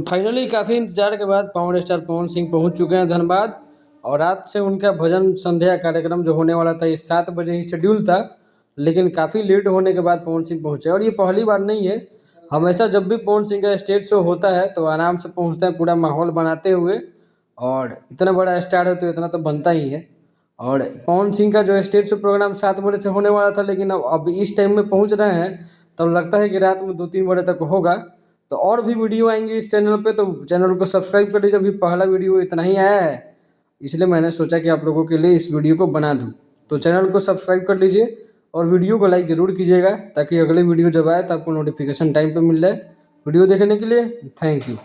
Finally काफ़ी इंतजार के बाद पावर स्टार पवन सिंह पहुंच चुके हैं धनबाद। और रात से उनका भजन संध्या कार्यक्रम जो होने वाला था, ये 7 बजे ही शेड्यूल था, लेकिन काफ़ी लेट होने के बाद पवन सिंह पहुंचे। और ये पहली बार नहीं है, हमेशा जब भी पवन सिंह का स्टेज शो होता है तो आराम से पहुंचते हैं, पूरा माहौल बनाते हुए। और इतना बड़ा स्टार है तो इतना तो बनता ही है। और पवन सिंह का जो स्टेज शो प्रोग्राम 7 बजे से होने वाला था, लेकिन अब इस टाइम में पहुंच रहे हैं, तब लगता है कि रात में 2-3 बजे तक होगा। तो और भी वीडियो आएंगे इस चैनल पे, तो चैनल को सब्सक्राइब कर लीजिए। अभी पहला वीडियो इतना ही आया है, इसलिए मैंने सोचा कि आप लोगों के लिए इस वीडियो को बना दूं। तो चैनल को सब्सक्राइब कर लीजिए और वीडियो को लाइक ज़रूर कीजिएगा, ताकि अगले वीडियो जब आए तो आपको नोटिफिकेशन टाइम पे मिल जाए। वीडियो देखने के लिए थैंक यू।